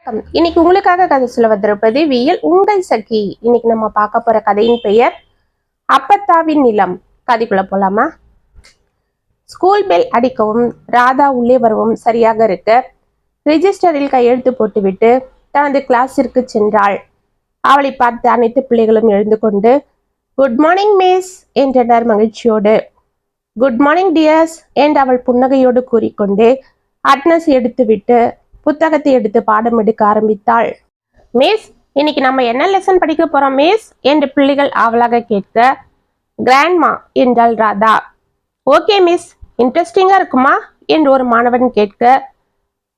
இன்னைக்கு உங்களுக்காக கதை சொல்ல வந்திருப்பது வியல் உங்கள் சகி. இன்னைக்கு நம்ம பார்க்க போற கதையின் பெயர் அப்பத்தாவின் நிலம். கதைக்குள்ள போலாமா? ஸ்கூல் பெல் அடிக்கவும் ராதா உள்ளே வரவும் சரியாக இருக்க ரிஜிஸ்டரில் கையெழுத்து போட்டுவிட்டு தனது கிளாஸிற்கு சென்றாள். அவளை பார்த்து அனைத்து பிள்ளைகளும் எழுந்து கொண்டு குட் மார்னிங் மிஸ் என்றனர் மகிழ்ச்சியோடு. குட் மார்னிங் டியர்ஸ் என்று அவள் புன்னகையோடு கூறிக்கொண்டு அட்னஸ் எடுத்துவிட்டு புத்தகத்தை எடுத்து பாடம் எடுக்க ஆரம்பித்தாள். மிஸ், இன்னைக்கு நம்ம என்ன லெசன் படிக்க போறோம் மிஸ் என்று பிள்ளைகள் ஆவலாக கேட்க கிராண்ட்மா என்றாள் ராதா. ஓகே மிஸ், இன்ட்ரெஸ்டிங்கா இருக்குமா என்று ஒரு மாணவன் கேட்க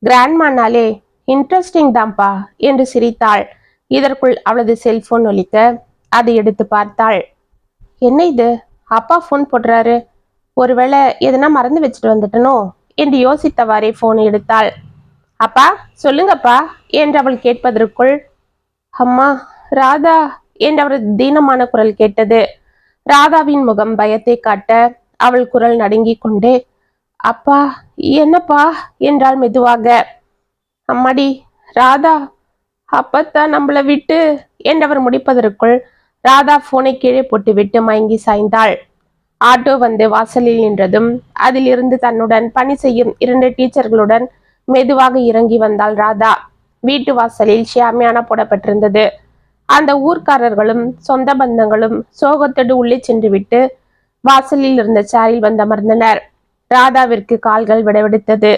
கிராண்ட்மானாலே இன்ட்ரெஸ்டிங் தான்ப்பா என்று சிரித்தாள். இதற்குள் அவளது செல்போன் ஒலிக்க அதை எடுத்து பார்த்தாள். என்ன இது, அப்பா போன் போடுறாரு, ஒருவேளை எதனா மறந்து வச்சுட்டு வந்துட்டனோ என்று யோசித்தவாறே போனை எடுத்தாள். அப்பா சொல்லுங்கப்பா என்று அவள் கேட்பதற்குள் அம்மா ராதா என்று அவரது தீனமான குரல் கேட்டது. ராதாவின் முகம் பயத்தை காட்ட அவள் குரல் நடுங்கி கொண்டே அப்பா என்னப்பா என்றாள் மெதுவாக. அம்மாடி ராதா, அப்பத்தான் நம்மளை விட்டு என்றவர் முடிப்பதற்குள் ராதா போனை கீழே போட்டுவிட்டு மயங்கி சாய்ந்தாள். ஆட்டோ வந்து வாசலில் நின்றதும் அதில் இருந்து தன்னுடன் பணி செய்யும் 2 டீச்சர்களுடன் மெதுவாக இறங்கி வந்தாள் ராதா. வீட்டு வாசலில் ஷியாமியானா போடப்பட்டிருந்தது. அந்த ஊர்க்காரர்களும் சொந்த பந்தங்களும் சோகத்தோடு உள்ளே சென்று விட்டு வாசலில் இருந்த சேரில் வந்து அமர்ந்தனர். ராதாவிற்கு கால்கள் விடவெடுத்தது.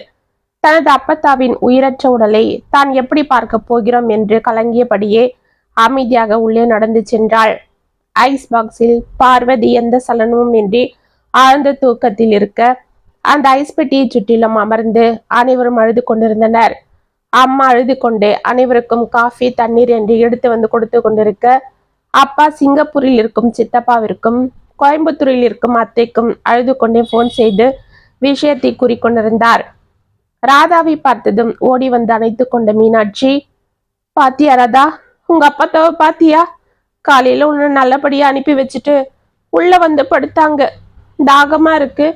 தனது அப்பத்தாவின் உயிரற்ற உடலை தான் எப்படி பார்க்க போகிறோம் என்று கலங்கியபடியே அமைதியாக உள்ளே நடந்து சென்றாள். ஐஸ் பாக்ஸில் பார்வதி எந்த சலனமும் இன்றி ஆழ்ந்த தூக்கத்தில் இருக்க அந்த ஐஸ் பெட்டியை சுற்றிலும் அமர்ந்து அனைவரும் அழுது கொண்டிருந்தனர். அம்மா அழுது கொண்டே அனைவருக்கும் காஃபி தண்ணீர் என்று எடுத்து வந்து கொடுத்து கொண்டிருக்க அப்பா சிங்கப்பூரில் இருக்கும் சித்தப்பாவிற்கும் கோயம்புத்தூரில் இருக்கும் அத்தைக்கும் அழுது கொண்டே போன் செய்து விஷயத்தை கூறிக்கொண்டிருந்தார். ராதாவை பார்த்ததும் ஓடி வந்து அணைத்து கொண்ட மீனாட்சி, பாத்தியா ராதா, உங்க அப்பத்தாவை பாத்தியா? காலையில உன்னை நல்லபடியா அனுப்பி வச்சுட்டு உள்ள வந்து படுத்தாங்க. தாகமா இருக்கு,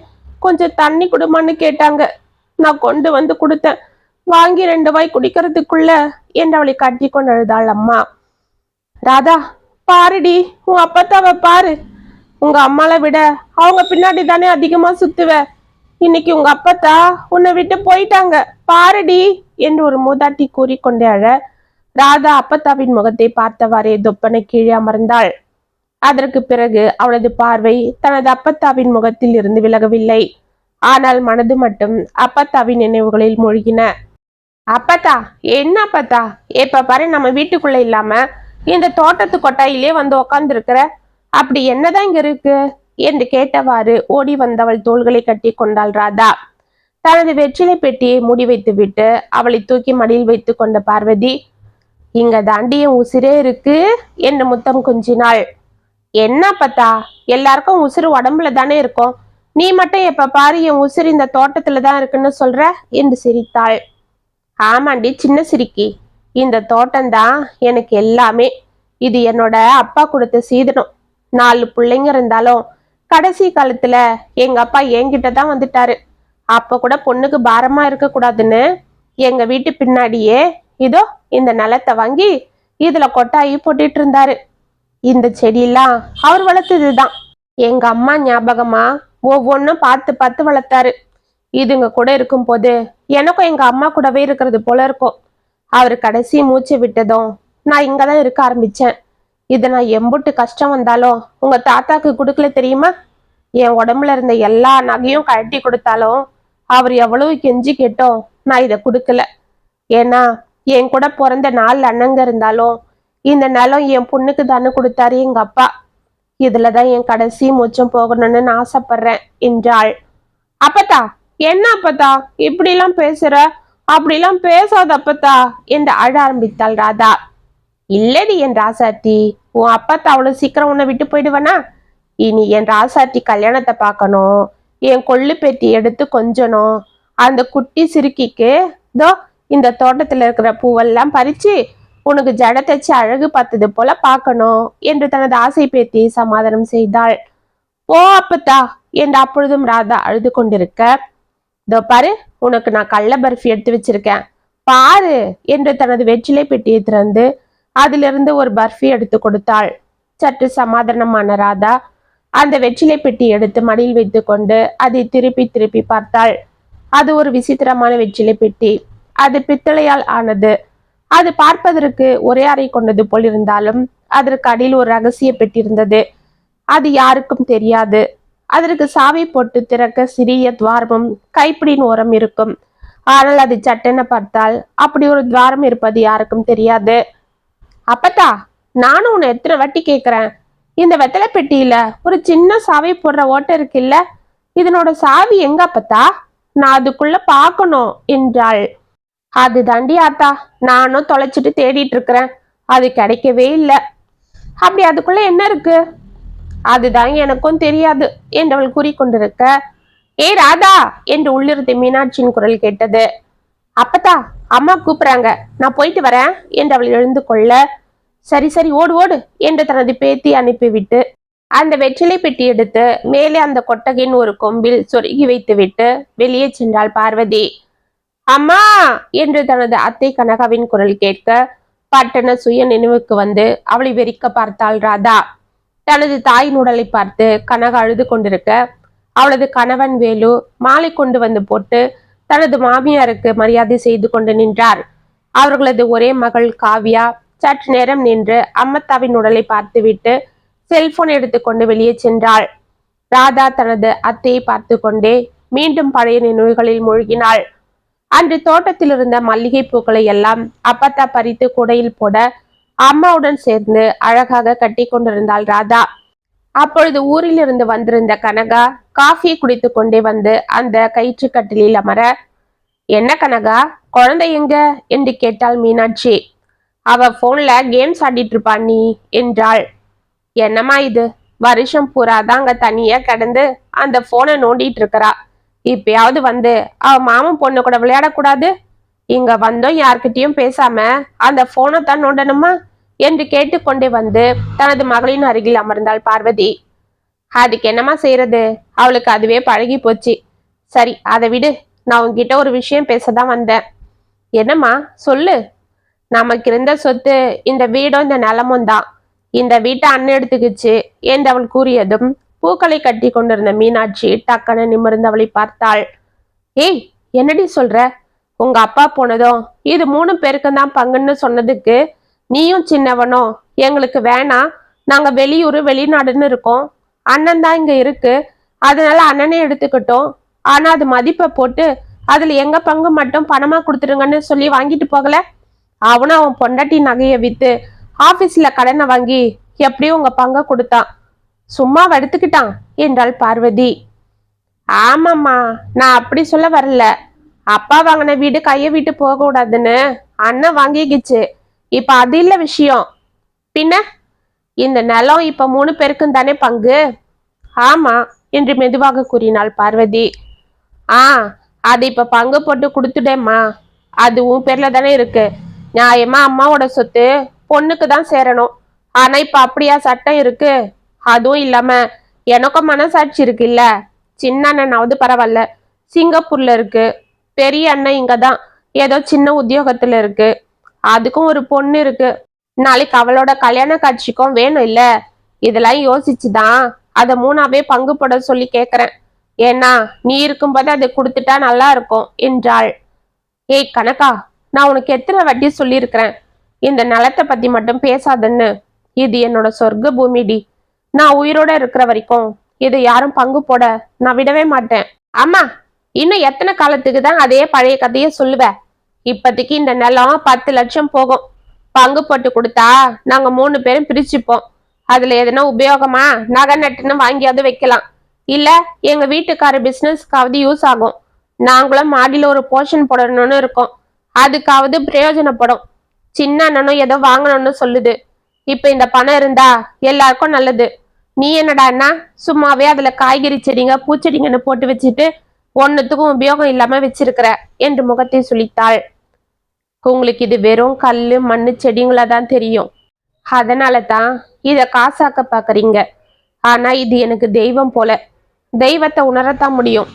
கொஞ்சம் தண்ணி குடுமான்னு கேட்டாங்க. நான் கொண்டு வந்து கொடுத்தேன். வாங்கி 2 வாய் குடிக்கிறதுக்குள்ள என்று அவளை கட்டி கொண்டு அழுதாள் அம்மா. ராதா பாருடி, உன் அப்பத்தாவை பாரு. உங்க அம்மாவை விட அவங்க பின்னாடி தானே அதிகமா சுத்துவ. இன்னைக்கு உங்க அப்பத்தா உன்னை விட்டு போயிட்டாங்க பாருடி என்று ஒரு மூதாட்டி கூறிக்கொண்டே அழ ராதா அப்பத்தாவின் முகத்தை பார்த்தவாறே தொப்பனை கீழே அமர்ந்தாள். அதற்கு பிறகு அவளது பார்வை தனது அப்பத்தாவின் முகத்தில் இருந்து விலகவில்லை. ஆனால் மனது மட்டும் அப்பத்தாவின் நினைவுகளில் மூழ்கின. அப்பத்தா என்ன அப்பத்தா, எப்ப பாரு நம்ம வீட்டுக்குள்ள இல்லாம இந்த தோட்டத்து கொட்டாயிலே வந்து உக்காந்து இருக்கிற, அப்படி என்னதான் இங்க இருக்கு என்று கேட்டவாறு ஓடி வந்தவள் தோள்களை கட்டி கொண்டாள் ராதா. தனது வெற்றிலை பெட்டியை மூடி வைத்து விட்டு அவளை தூக்கி மடியில் வைத்து கொண்ட பார்வதி, இங்க தாண்டிய உசிரே இருக்கு என்று முத்தம் கொஞ்சினாள். என்ன பத்தா, எல்லாருக்கும் உசுறு உடம்புல தானே இருக்கும், நீ மட்டும் எப்ப பாரு என் உசுறு இந்த தோட்டத்துல தான் இருக்குன்னு சொல்ற என்று சிரித்தாள். ஆமாண்டி சின்ன சிரிக்கி, இந்த தோட்டம்தான் எனக்கு எல்லாமே. இது என்னோட அப்பா கொடுத்த சீதனம். 4 பிள்ளைங்க இருந்தாலும் கடைசி காலத்துல எங்க அப்பா என்கிட்ட தான் வந்துட்டாரு. அப்ப கூட பொண்ணுக்கு பாரமா இருக்க கூடாதுன்னு எங்க வீட்டு பின்னாடியே இதோ இந்த நிலத்தை வாங்கி இதுல கொட்டாயி போட்டுட்டு இருந்தாரு. இந்த செடியெல்லாம் அவர் வளர்த்ததுதான். எங்க அம்மா ஞாபகமா ஒவ்வொன்னும் பார்த்து பார்த்து வளர்த்தாரு. இதுங்க கூட இருக்கும் போது எனக்கும் எங்க அம்மா கூடவே இருக்கிறது போல இருக்கும். அவர் கடைசி மூச்சை விட்டதும் நான் இங்கதான் இருக்க ஆரம்பிச்சேன். இதை நான் எம்புட்டு கஷ்டம் வந்தாலும் உங்க தாத்தாக்கு கொடுக்கல தெரியுமா? என் உடம்புல இருந்த எல்லா நகையும் கழட்டி கொடுத்தாலும் அவர் எவ்வளவு கெஞ்சி கேட்டோம் நான் இதை கொடுக்கல. ஏன்னா என் கூட பிறந்த 4 அண்ணங்க இருந்தாலும் இந்த நிலம் என் பொண்ணுக்கு தானே கொடுத்தாரு எங்க அப்பா. இதுலதான் என் கடைசி மூச்சம் போகணும்னு நான் ஆசைப்படுறேன் என்றாள். அப்பத்தா என்ன அப்பத்தா இப்படிலாம் பேசுற, அப்படிலாம் பேசாத அப்பத்தா என்று அழ ஆரம்பித்தாள் ராதா. இல்லடி என் ராசாத்தி, உன் அப்பத்தா அவ்வளவு சீக்கிரம் உன்னை விட்டு போயிடுவனா? இனி என் ராசாத்தி கல்யாணத்தை பார்க்கணும், என் கொள்ளு பேத்தி எடுத்து கொஞ்சணும், அந்த குட்டி சிறுக்கிக்கு தோ இந்த தோட்டத்துல இருக்கிற பூவெல்லாம் பறிச்சு உனக்கு ஜட தச்சு அழகு பார்த்தது போல பார்க்கணும் என்று தனது ஆசை பேத்தியை சமாதானம் செய்தாள். ஓ அப்பத்தா என்று அப்பொழுதும் ராதா அழுது கொண்டிருக்க, இதோ பாரு, உனக்கு நான் கடல பர்ஃபி எடுத்து வச்சிருக்கேன், பாரு என்று தனது வெற்றிலை பெட்டியை திறந்து அதிலிருந்து ஒரு பர்ஃபி எடுத்து கொடுத்தாள். சற்று சமாதானமான ராதா அந்த வெற்றிலை பெட்டி எடுத்து மடியில் வைத்து கொண்டு அதை திருப்பி திருப்பி பார்த்தாள். அது ஒரு விசித்திரமான வெற்றிலை பெட்டி. அது பித்தளையால் ஆனது. அது பார்ப்பதற்கு ஒரே அறை கொண்டது போல் இருந்தாலும் அதற்கு அடியில் ஒரு ரகசிய பெட்டி இருந்தது. அது யாருக்கும் தெரியாது. அதற்கு சாவி போட்டு திறக்க சிறிய துவாரமும் கைப்பிடியின் ஓரம் இருக்கும். ஆனால் அது சட்டென பார்த்தால் அப்படி ஒரு துவாரம் இருப்பது யாருக்கும் தெரியாது. அப்பத்தா, நானும் உன்னை எத்தனை வாட்டி கேட்கிறேன், இந்த வெத்தலை பெட்டியில ஒரு சின்ன சாவி போடுற ஓட்டை இருக்குல்ல, இதனோட சாவி எங்க அப்பத்தா? நான் அதுக்குள்ள பாக்கணும் என்றாள். அது தாண்டி ஆத்தா, நானும் தொலைச்சிட்டு தேடிட்டு இருக்கிறேன், அது கிடைக்கவே இல்லை. அப்படி அதுக்குள்ள என்ன இருக்கு? அதுதான் எனக்கும் தெரியாது என்றவள் கூறிக்கொண்டிருக்க, ஏய் ராதா என்று உள்ளிருந்து மீனாட்சியின் குரல் கேட்டது. அப்பத்தா, அம்மா கூப்பிடுறாங்க, நான் போயிட்டு வரேன் என்று அவள் எழுந்து கொள்ள, சரி சரி ஓடு ஓடு என்று தனது பேத்தி அனுப்பிவிட்டு அந்த வெற்றிலை பெட்டி எடுத்து மேலே அந்த கொட்டகையின் ஒரு கொம்பில் சொருகி வைத்துவிட்டு வெளியே சென்றாள் பார்வதி. அம்மா என்று தனது அத்தை கனகாவின் குரல் கேட்க பட்டன சுய நினைவுக்கு வந்து அவளை வெறிக்க பார்த்தாள் ராதா. தனது தாயின் உடலை பார்த்து கனகா அழுது கொண்டிருக்க அவளது கணவன் வேலு மாலை கொண்டு வந்து போட்டு தனது மாமியாருக்கு மரியாதை செய்து கொண்டு நின்றார். அவர்களது ஒரே மகள் காவ்யா சற்று நேரம் நின்று அம்மத்தாவின் உடலை பார்த்துவிட்டு செல்போன் எடுத்துக்கொண்டு வெளியே சென்றாள். ராதா தனது அத்தையை பார்த்து கொண்டே மீண்டும் பழைய நினைவுகளில் மூழ்கினாள். அன்று தோட்டத்தில் இருந்த மல்லிகை பூக்களை எல்லாம் அப்பத்தா பறித்து குடையில் போட அம்மாவுடன் சேர்ந்து அழகாக கட்டி கொண்டிருந்தாள் ராதா. அப்பொழுது ஊரில் இருந்து வந்திருந்த கனகா காஃபியை குடித்து கொண்டே வந்து அந்த கயிற்று கட்டிலில் அமர, என்ன கனகா, குழந்தை எங்க என்று கேட்டாள் மீனாட்சி. அவ போன்ல கேம்ஸ் ஆடிட்டு இருப்பா நீ என்றாள். என்னம்மா இது, வருஷம் பூராதான் அங்க தனியா கிடந்து அந்த போனை நோண்டிட்டு இருக்கிறா. இப்பயாவது வந்து அவ மாமன் பொண்ணு கூட விளையாடக்கூடாது? இங்க வந்தோம் யார்கிட்டயும் பேசாம அந்த போனை தான் நோண்டணுமா என்று கேட்டுக்கொண்டே வந்து தனது மகளின் அருகில் அமர்ந்தாள் பார்வதி. அதுக்கு என்னமா செய்யறது, அவளுக்கு அதுவே பழகி போச்சு. சரி அதை விடு, நான் உன்கிட்ட ஒரு விஷயம் பேசதான் வந்தேன். என்னம்மா சொல்லு. நமக்கு இருந்த சொத்து இந்த வீடும் இந்த நிலமும் தான். இந்த வீட்டை அண்ணன் எடுத்துக்கிச்சு என்று அவள் கூறியதும் பூக்களை கட்டி கொண்டிருந்த மீனாட்சி டக்குன்னு நிமிர்ந்து அவளை பார்த்தாள். ஏய், என்னடி சொல்ற? உங்க அப்பா போனதும் இது 3 பேருக்கும் தான் பங்குன்னு சொன்னதுக்கு நீயும் சின்னவனும் எங்களுக்கு வேணாம், நாங்க வெளியூர் வெளிநாடுன்னு இருக்கோம், அண்ணன் தான் இங்க இருக்கு, அதனால அண்ணனே எடுத்துக்கிட்டோம், ஆனா அது மதிப்பை போட்டு அதுல எங்க பங்கு மட்டும் பணமா கொடுத்துருங்கன்னு சொல்லி வாங்கிட்டு போகல. அவனும் அவன் பொண்டாட்டி நகையை வித்து ஆபீஸ்ல கடனை வாங்கி எப்படியும் உங்க பங்க கொடுத்தான், சும்மா எடுத்துக்கிட்டான் என்றாள் பார்வதி. ஆமாம்மா, நான் அப்படி சொல்ல வரல. அப்பா வாங்கின வீடு கையை விட்டு போக கூடாதுன்னு அண்ணன் வாங்கிக்கிச்சு. இப்ப அது இல்ல விஷயம். பின்ன இந்த நிலம் இப்ப 3 பேருக்கும் தானே பங்கு? ஆமா என்று மெதுவாக கூறினாள் பார்வதி. அது இப்ப பங்கு போட்டு கொடுத்துட்டேம்மா. அது உன் பேர்ல தானே இருக்கு. நியாயமா அம்மாவோட சொத்து பொண்ணுக்கு தான் சேரணும். ஆனா இப்ப அப்படியா சட்டம் இருக்கு? அதுவும் இல்லாம எனக்கும் மனசாட்சி இருக்கு இல்ல. சின்ன அண்ணனாவது பரவாயில்ல, சிங்கப்பூர்ல இருக்கு. பெரிய அண்ணன் இங்கதான் ஏதோ சின்ன உத்தியோகத்துல இருக்கு. அதுக்கும் ஒரு பொண்ணு இருக்கு. நாளைக்கு அவளோட கல்யாண காட்சிக்கும் வேணும் இல்ல. இதெல்லாம் யோசிச்சுதான் அதை 3ஆவே பங்கு போட சொல்லி கேக்குறேன். ஏன்னா நீ இருக்கும்போது அதை கொடுத்துட்டா நல்லா இருக்கும் என்றாள். ஏய் கனகா, நான் உனக்கு எத்தனை வாட்டி சொல்லியிருக்கிறேன் இந்த நிலத்தை பத்தி மட்டும் பேசாதன்னு. இது என்னோட சொர்க்க பூமிடி. நான் உயிரோட இருக்கிற வரைக்கும் இதை யாரும் பங்கு போட நான் விடவே மாட்டேன். அம்மா, இன்னும் எத்தனை காலத்துக்கு தான் அதே பழைய கதையை சொல்லுவ? இப்போதைக்கு இந்த நிலம் 10 லட்சம் போகும். பங்கு போட்டு கொடுத்தா நாங்க 3 பேரும் பிரிச்சுப்போம். அதுல எதனா உபயோகமா நகை நட்டுன்னு வாங்கியாவது வைக்கலாம். இல்ல எங்க வீட்டுக்கார பிசினஸ்க்காவது யூஸ் ஆகும். நாங்களும் மாடியில ஒரு போர்ஷன் போடணும்னு இருக்கோம், அதுக்காவது பிரயோஜனப்படும். சின்ன அண்ணனும் ஏதோ வாங்கணும்னு சொல்லுது. இப்ப இந்த பணம் இருந்தா எல்லாருக்கும் நல்லது. நீ என்னடான்னா சும்மாவே அதுல காய்கறி செடிங்க பூச்செடிங்கன்னு போட்டு வச்சுட்டு ஒன்னுத்துக்கும் உபயோகம் இல்லாம வச்சிருக்கிற என்று முகத்தை சுளித்தாள். உங்களுக்கு இது வெறும் கல்லு மண்ணு செடிங்களா தான் தெரியும், அதனால தான் இத காசாக்க பாக்குறீங்க. ஆனா இது எனக்கு தெய்வம் போல. தெய்வத்தை உணரத்தான் முடியும்.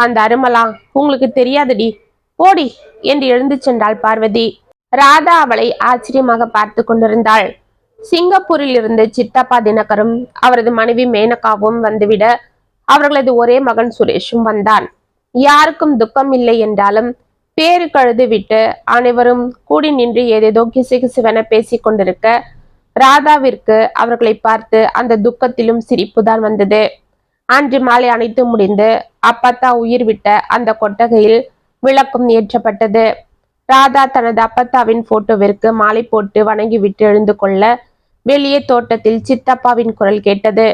அந்த அருமெல்லாம் உங்களுக்கு தெரியாதுடி. ஓடி என்று எழுந்து சென்றாள் பார்வதி. ராதா அவளை ஆச்சரியமாக பார்த்து கொண்டிருந்தாள். சிங்கப்பூரில் இருந்து சித்தப்பா தினகரும் அவரது மனைவி மேனகாவும் வந்துவிட அவர்களது ஒரே மகன் சுரேஷும் வந்தான். யாருக்கும் துக்கம் இல்லை என்றாலும் பேரு கழுது விட்டு அனைவரும் கூடி நின்று ஏதேதோ கிசுகிசுவென பேசிக் கொண்டிருக்க ராதாவிற்கு அவர்களை பார்த்து அந்த துக்கத்திலும் சிரிப்புதான் வந்தது. அன்று மாலை அனைத்து முடிந்து அப்பத்தா உயிர் விட்ட அந்த கொட்டகையில் விளக்கும் ஏற்றப்பட்டது. ராதா தனது அப்பத்தாவின் போட்டோவிற்கு மாலை போட்டு வணங்கிவிட்டு எழுந்து கொள்ள வெளியே தோட்டத்தில் சித்தப்பாவின் குரல் கேட்டது.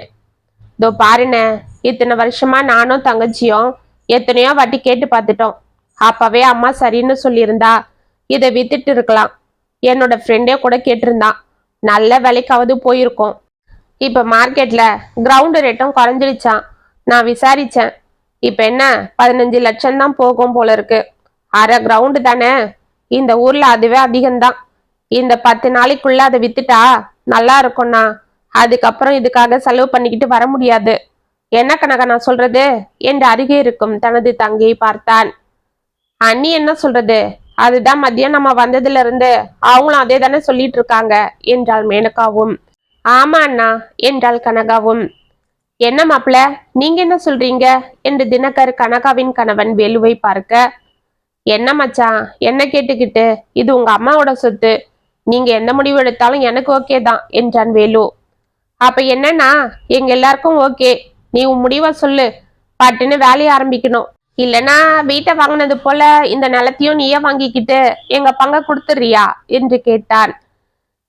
இதோ பாருன, இத்தனை வருஷமா நானும் தங்கச்சியும் எத்தனையோ வாட்டி கேட்டு பார்த்துட்டோம். அப்பவே அம்மா சரின்னு சொல்லியிருந்தா இதை வித்துட்டு இருக்கலாம். என்னோட ஃப்ரெண்டே கூட கேட்டிருந்தான். நல்ல விலைக்காவது போயிருக்கோம். இப்ப மார்க்கெட்ல கிரவுண்ட் ரேட்டும் குறைஞ்சிடுச்சான். நான் விசாரிச்சேன். இப்ப என்ன 15 லட்சம் தான் போகும் போல இருக்கு. அரை கிரவுண்டு தானே, இந்த ஊர்ல அதுவே அதிகம்தான். இந்த 10 நாளைக்குள்ள அதை வித்துட்டா நல்லா இருக்கும்னா அதுக்கப்புறம் இதுக்காக செலவு பண்ணிக்கிட்டு வர முடியாது. என்ன கணக்கா நான் சொல்றது என்று அருகே இருக்கும் தனது தங்கையை பார்த்தான். அண்ணி என்ன சொல்றது, அதுதான் மதியம் நம்ம வந்ததுல இருந்து அவங்களும் அதே தானே சொல்லிட்டு இருக்காங்க என்றாள் மேனகாவும். ஆமா அண்ணா என்றாள் கனகாவும். என்ன மாப்பிள்ள, நீங்க என்ன சொல்றீங்க என்று தினகர் கனகாவின் கணவன் வேலுவை பார்க்க, என்ன மச்சான் என்ன கேட்டுக்கிட்டு, இது உங்க அம்மாவோட சொத்து, நீங்க எந்த முடிவு எடுத்தாலும் எனக்கு ஓகே தான் என்றான் வேலு. அப்ப என்னன்னா எங்க எல்லாருக்கும் ஓகே, நீ உன் முடிவை சொல்லு, பட்டுன்னு வேலையை ஆரம்பிக்கணும். இல்லனா வீட்டை வாங்கினது போல இந்த நிலத்தையும் நீயே வாங்கிக்கிட்டு எங்க பங்க கொடுத்துறியா என்று கேட்டான்.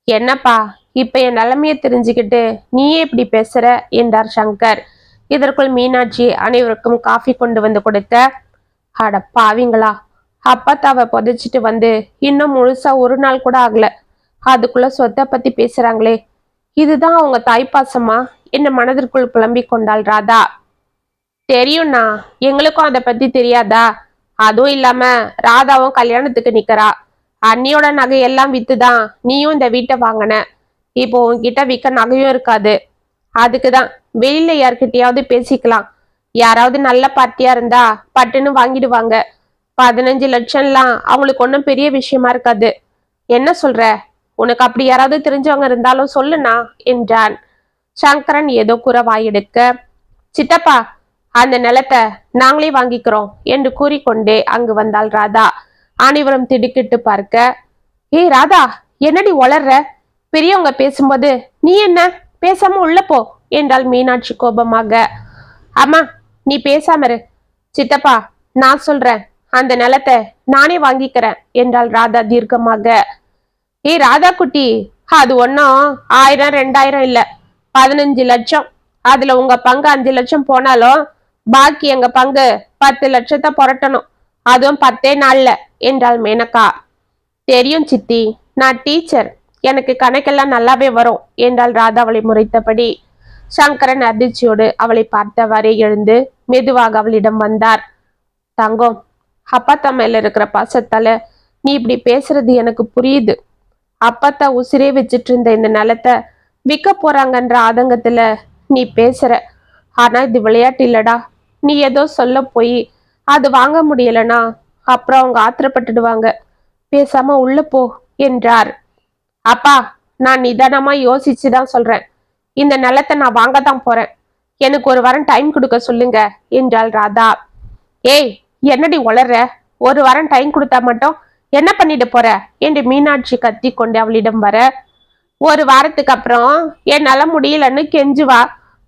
என்னப்பா இப்ப என் நிலைமைய தெரிஞ்சுக்கிட்டு நீயே இப்படி பேசுற என்றார் சங்கர். இதற்குள் மீனாட்சி அனைவருக்கும் காஃபி கொண்டு வந்து கொடுத்த, அட பாவிங்களா, அப்பத்தாவை புதைச்சிட்டு வந்து இன்னும் முழுசா ஒரு நாள் கூட ஆகல, அதுக்குள்ள சொத்தை பத்தி பேசுறாங்களே, இதுதான் அவங்க தாய்ப்பாசமா என்று மனதிற்குள் புலம்பிக் கொண்டாள் ராதா. தெரியும்ண்ணா, எங்களுக்கும் அதை பத்தி தெரியாதா? அதுவும் இல்லாம ராதாவும் கல்யாணத்துக்கு நிக்கிறா. அண்ணியோட நகையெல்லாம் வித்துதான் நீயும் இந்த வீட்டை வாங்கின. இப்போ உன்கிட்ட விற்க நகையும் இருக்காது. அதுக்குதான் வெளியில யார்கிட்டயாவது பேசிக்கலாம். யாராவது நல்ல பார்ட்டியா இருந்தா பட்டுன்னு வாங்கிடுவாங்க. 15 லட்சம்லாம் அவங்களுக்கு ஒன்றும் பெரிய விஷயமா இருக்காது. என்ன சொல்ற? உனக்கு அப்படி யாராவது தெரிஞ்சவங்க இருந்தாலும் சொல்லுண்ணா என்றான். சங்கரன் ஏதோ கூற வாயெடுக்க, சித்தப்பா அந்த நிலத்தை நாங்களே வாங்கிக்கிறோம் என்று கூறிக்கொண்டே அங்கு வந்தாள் ராதா. அனைவரும் திடுக்கிட்டு பார்க்க, ஏய் ராதா, என்னடி வளர்ற? பெரியவங்க பேசும்போது நீ என்ன பேசாம உள்ள போ என்றாள் மீனாட்சி கோபமாக. அம்மா நீ பேசாம இரு. சித்தப்பா நான் சொல்றேன், அந்த நிலத்தை நானே வாங்கிக்கிறேன் என்றாள் ராதா தீர்க்கமாக. ஏய் ராதா குட்டி, அது ஒன்னும் 1000 2000 இல்ல, 15 லட்சம். அதுல உங்க பங்கு 5 லட்சம் போனாலும் பாக்கி எங்க பங்கு 10 லட்சத்தை புரட்டணும், அதுவும் 10 நாள்ல என்றாள் மேனகா. தெரியும் சித்தி, நான் டீச்சர், எனக்கு கணக்கெல்லாம் நல்லாவே வரும் என்றாள் ராதா அவளை முறைத்தபடி. சங்கரன் அதிர்ச்சியோடு அவளை பார்த்தவாறே எழுந்து மெதுவாக அவளிடம் வந்தார். தங்கம், அப்பத்தா மேல இருக்கிற பாசத்தால நீ இப்படி பேசுறது எனக்கு புரியுது. அப்பத்தா உசிரே வச்சிட்டு இருந்த இந்த நிலத்தை விற்க போறாங்கன்ற ஆதங்கத்துல நீ பேசுற. ஆனா இது விளையாட்டு இல்லடா. நீ ஏதோ சொல்ல போய் அது வாங்க முடியலனா அப்புறம் அவங்க ஆத்திரப்பட்டுடுவாங்க. பேசாம உள்ள போ என்றார். அப்பா, நான் நிதானமா யோசிச்சுதான் சொல்றேன். இந்த நிலத்தை நான் வாங்க தான் போறேன். எனக்கு ஒரு வாரம் டைம் கொடுக்க சொல்லுங்க என்றாள் ராதா. ஏய் என்னடி வளர்ற? ஒரு வாரம் டைம் கொடுத்தா மட்டும் என்ன பண்ணிட்டு போற என்று மீனாட்சி கத்தி கொண்டு அவளிடம் வர, ஒரு வாரத்துக்கு அப்புறம் என்னால முடியலன்னு கெஞ்சுவா.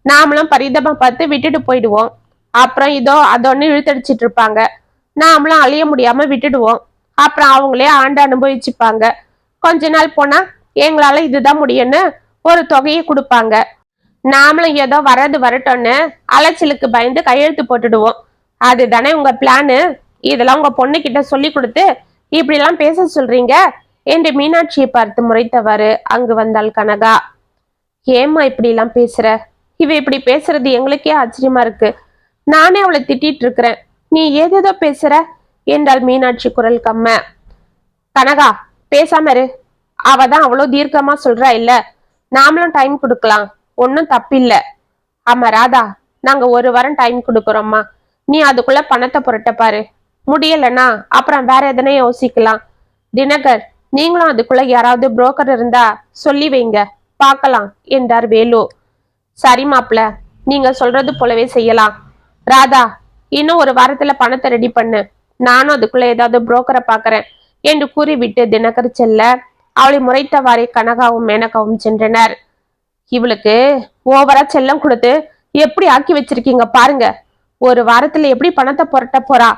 நாமளும் பரிதமா பார்த்து விட்டுட்டு போயிடுவோம். அப்புறம் இதோ அதொன்னு இழுத்தடிச்சிட்டு இருப்பாங்க. நாமளும் அழிய முடியாம விட்டுடுவோம். அப்புறம் அவங்களே ஆண்டு அனுபவிச்சுப்பாங்க. கொஞ்ச நாள் போனா எங்களால இதுதான் முடியும்னு ஒரு தொகையை கொடுப்பாங்க. நாமளும் ஏதோ வர்றது வரட்டோன்னு அலைச்சலுக்கு பயந்து கையெழுத்து போட்டுடுவோம். அதுதானே உங்க பிளானு? இதெல்லாம் உங்க பொண்ணு கிட்ட சொல்லி கொடுத்து இப்படி எல்லாம் பேச சொல்றீங்க என்று மீனாட்சியை பார்த்து முறைத்தவாறு அங்கு வந்தாள் கனகா. ஏம்மா இப்படி எல்லாம் பேசுற? இவ இப்படி பேசுறது எங்களுக்கே ஆச்சரியமா இருக்கு. நானே அவளை திட்டிட்டு இருக்கிறேன், நீ ஏதேதோ பேசுற என்றாள் மீனாட்சி குரல் கம்ம. கனகா பேசாம இரு. அவதான் அவ்வளோ தீர்க்கமா சொல்றா இல்ல, நாமளும் டைம் கொடுக்கலாம், ஒன்னும் தப்பில்ல. ஆமா ராதா, நாங்க ஒரு வாரம் டைம் கொடுக்குறோம்மா, நீ அதுக்குள்ள பணத்தை புரட்ட பாரு. முடியலன்னா அப்புறம் வேற எதனா யோசிக்கலாம். தினகர், நீங்களும் அதுக்குள்ள யாராவது புரோக்கர் இருந்தா சொல்லி வைங்க, பார்க்கலாம் என்றார் வேலு. சரி மாப்ள, நீங்க சொல்றது போலவே செய்யலாம். ராதா, இன்னும் ஒரு வாரத்துல பணத்தை ரெடி பண்ணு, நானும் அதுக்குள்ள ஏதாவது புரோக்கரை பாக்குறேன் என்று கூறிவிட்டு தினகர் செல்ல அவளை முறைத்தவாறே கனகாவும் மேனகாவும் சென்றனர். இவளுக்கு ஓவரா செல்லம் கொடுத்து எப்படி ஆக்கி வச்சிருக்கீங்க பாருங்க. ஒரு வாரத்துல எப்படி பணத்தை புரட்ட போறா.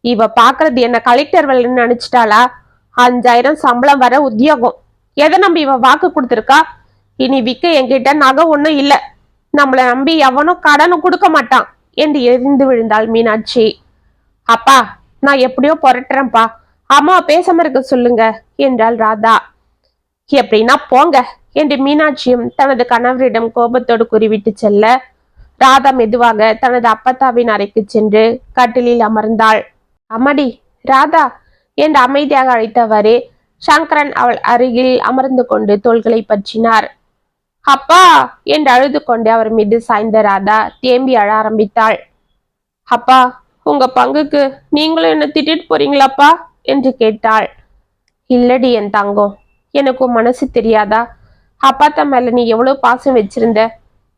இவ பாக்குறது என்ன கலெக்டர் வேலைன்னு நினைச்சிட்டாளா? 5,000 சம்பளம் வர உத்தியோகம். எதை நம்பி இவ வாக்கு கொடுத்துருக்கா? இனி விக்க என்கிட்ட நகை ஒண்ணும் இல்ல. நம்மளை நம்பி எவனும் கடனும் கொடுக்க மாட்டான் என்று எரிந்து விழுந்தாள் மீனாட்சி. அப்பா, நான் எப்படியோ புரட்டுறேன்ப்பா, அம்மா பேசாம இருக்க சொல்லுங்க என்றாள் ராதா. எப்படின்னா போங்க என்று மீனாட்சியும் தனது கணவரிடம் கோபத்தோடு கூறிவிட்டு செல்ல, ராதா மெதுவாக தனது அப்பத்தாவின் அறைக்கு சென்று கட்டிலில் அமர்ந்தாள். அம்மாடி ராதா என்று அமைதியாக அழைத்தவாறே சங்கரன் அவள் அருகில் அமர்ந்து கொண்டு தோள்களை பற்றினார். அப்பா என்று அழுது கொண்டு அவர் மீது சாய்ந்த ராதா தேம்பி அழ ஆரம்பித்தாள். அப்பா, உங்க பங்குக்கு நீங்களும் என்ன திட்டிட்டு போறீங்களாப்பா என்று கேட்டாள். இல்லடி என் தங்கம், எனக்கு மனசு தெரியாதா? அப்பாத்தா மேல நீ எவ்வளவு பாசம் வச்சிருந்த.